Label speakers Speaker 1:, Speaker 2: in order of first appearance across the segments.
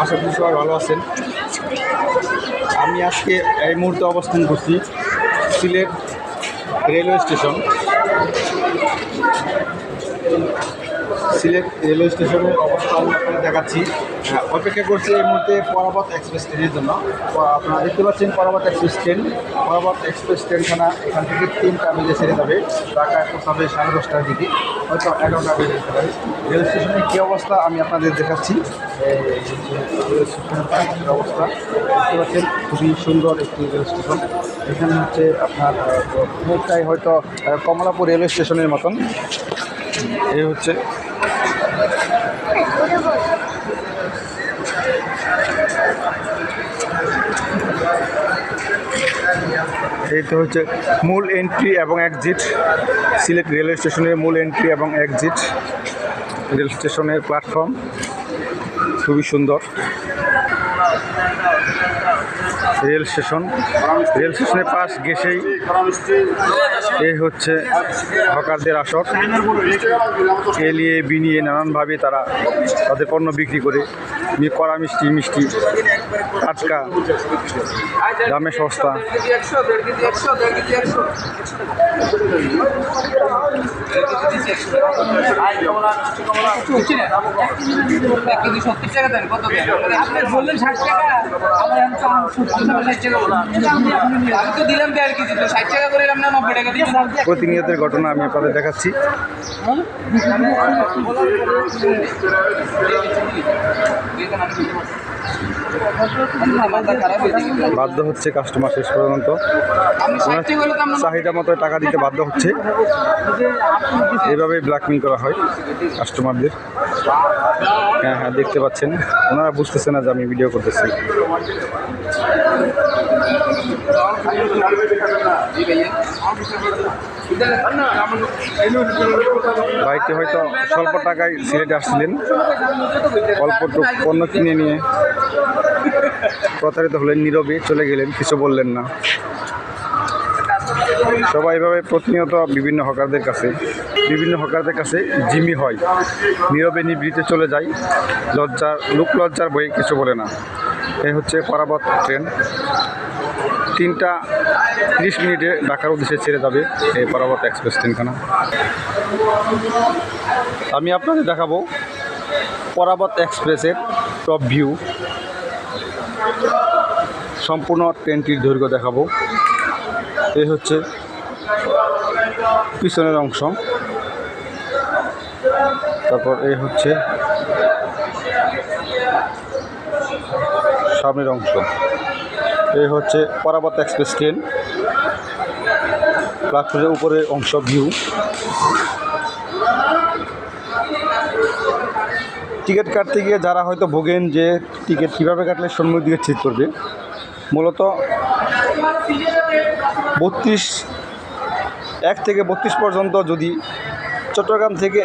Speaker 1: আশা করি সবাই ভালো আছেন। আমি আজকে এই মুহূর্তে অবস্থান করছি Sylhet railway station. Sylhet railway স্টেশনের অবস্থা আমি আপনাদের দেখাচ্ছি। অপেক্ষা করছি এই মুহূর্তে পরাবত এক্সপ্রেস ট্রেনের জন্য। আপনারা দেখতে পাচ্ছেন পরাবত এক্সপ্রেস ট্রেন। পরাবত এক্সপ্রেস ট্রেনখানা এখান থেকে 3টা মিলে ছেড়ে যাবে, ঢাকায় পৌঁছাবে 10:30টার দিকে, হয়তো 11টা বেজে যেতে পারে। রেল স্টেশনের কী অবস্থা আমি আপনাদের দেখাচ্ছি। রেল স্টেশনের অবস্থা দেখতে পাচ্ছেন, খুবই সুন্দর একটি রেল স্টেশন। এখানে হচ্ছে আপনার অনেকটাই হয়তো কমলাপুর রেলওয়ে স্টেশনের মতন। এই হচ্ছে এই তো হচ্ছে মূল এন্ট্রি এবং এক্সিট, সিলেট রেলওয়ে স্টেশনের মূল এন্ট্রি এবং এক্সিট। রেল স্টেশনের প্ল্যাটফর্ম খুবই সুন্দর। রেল স্টেশনের পাশ ঘেঁষেই এই হচ্ছে হকারদের আসর। এলিয়ে বিনিয়ে নানানভাবে তারা তাদের পণ্য বিক্রি করে, কড়া মিষ্টি টাটকা দামে সস্তা। প্রতিনিয়তের ঘটনা আমি আপনাদের দেখাচ্ছি। বাধ্য হচ্ছে কাস্টমার শেষ পর্যন্ত চাহিদা মতো টাকা দিতে বাধ্য হচ্ছে। এভাবেই ব্ল্যাকমেল করা হয় কাস্টমারদের। হ্যাঁ দেখতে পাচ্ছেন, ওনারা বুঝতেছে না যে আমি ভিডিও করতেছি। ভাইটি হয়তো স্বল্প টাকায় সিলেটে আসছিলেন, অল্প পণ্য কিনে নিয়ে প্রতারিত হলেন, নীরবে চলে গেলেন, কিছু বললেন না। সবাই এভাবে প্রতিনিয়ত বিভিন্ন হকারদের কাছে জিম্মি হয়, নীরবে নিবৃত্তে চলে যায়, লজ্জার বই কিছু বলে না। এই হচ্ছে পরাবত ট্রেন, 3:30 ঢাকার উদ্দেশ্যে ছেড়ে যাবে এই পরাবত এক্সপ্রেস ট্রেনখানা। আমি আপনাদের দেখাবো পরাবত এক্সপ্রেসের টপ ভিউ, সম্পূর্ণ ট্রেনটির দৈর্ঘ্য দেখাবো। এই হচ্ছে পিছনের অংশ, তারপর এই হচ্ছে সামনের অংশ। এই হচ্ছে পরাবত এক্সপ্রেস ট্রেন, প্ল্যাটফর্মের উপরের অংশ ভিউ। টিকিট কাটতে গিয়ে যারা হয়তো ভোগেন যে টিকিট কীভাবে কাটলে সম্মুখ দিকে ঠিক করবে, মূলত 1 থেকে 32 পর্যন্ত যদি চট্টগ্রাম থেকে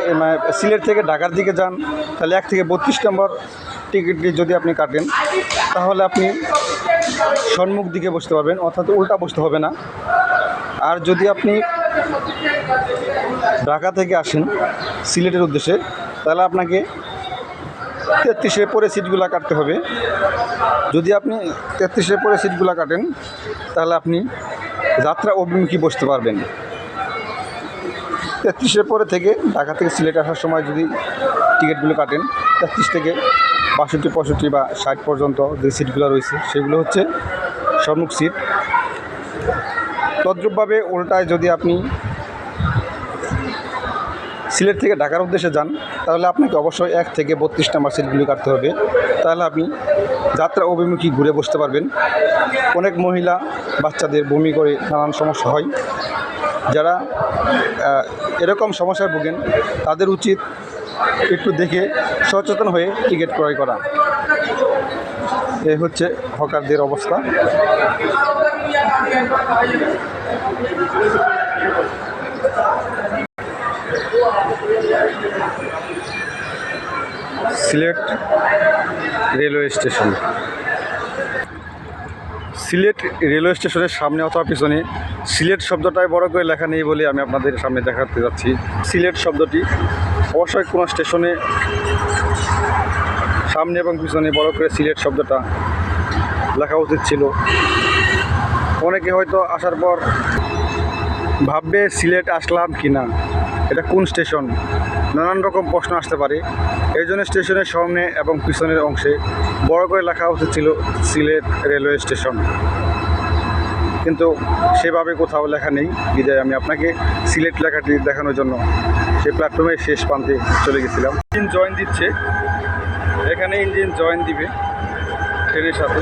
Speaker 1: সিলেট থেকে ঢাকার দিকে যান, তাহলে 1 থেকে 32 নম্বর টিকিটটি যদি আপনি কাটেন, তাহলে আপনি সম্মুখ দিকে বসতে পারবেন, অর্থাৎ উল্টা বসতে হবে না। আর যদি আপনি ঢাকা থেকে আসেন সিলেটের উদ্দেশ্যে, তাহলে আপনাকে 33-এর পরে সিটগুলো কাটতে হবে। যদি আপনি 33-এর পরে সিটগুলো কাটেন, তাহলে আপনি যাত্রা অভিমুখী বসতে পারবেন। 33-এর পরে থেকে ঢাকা থেকে সিলেট আসার সময় যদি টিকিটগুলো কাটেন, 33 থেকে 62, 65 বা 60 পর্যন্ত যে সিটগুলো রয়েছে সেগুলো হচ্ছে সম্মুখ সিট। তদ্রূপভাবে উল্টায় যদি আপনি সিলেট থেকে ঢাকার উদ্দেশ্যে যান, তাহলে আপনাকে অবশ্যই 1 থেকে 32 নম্বর সিটগুলি কাটতে হবে, তাহলে আপনি যাত্রা অভিমুখী ঘুরে বসতে পারবেন। অনেক মহিলা বাচ্চাদের বমি করে নানান সমস্যা হয়। যারা এরকম সমস্যায় ভোগেন, তাদের উচিত একটু দেখে সচেতন হয়ে টিকিট ক্রয় করা। এই হচ্ছে হকারদের অবস্থা। Sylhet railway station. Sylhet railway স্টেশনের সামনে অথবা পিছনে সিলেট শব্দটাই বড় করে লেখা নেই বলে আমি আপনাদের সামনে দেখাতে যাচ্ছি। সিলেট শব্দটি অবশ্যই কোনো স্টেশনে সামনে এবং পিছনে বড় করে সিলেট শব্দটা লেখা উচিত ছিল। অনেকে হয়তো আসার পর ভাববে সিলেট আসলাম কি না, এটা কোন স্টেশন, নানান রকম প্রশ্ন আসতে পারে। এই জন্য স্টেশনের সামনে এবং পিছনের অংশে বড় করে লেখা উচিত ছিল সিলেট রেলওয়ে স্টেশন, কিন্তু সেভাবে কোথাও লেখা নেই। বিদায় আমি আপনাকে সিলেট লেখাটি দেখানোর জন্য সেই প্ল্যাটফর্মের শেষ প্রান্তে চলে গেছিলাম। ইঞ্জিন জয়েন দিচ্ছে, এখানে ইঞ্জিন জয়েন দিবে ট্রেনের সাথে।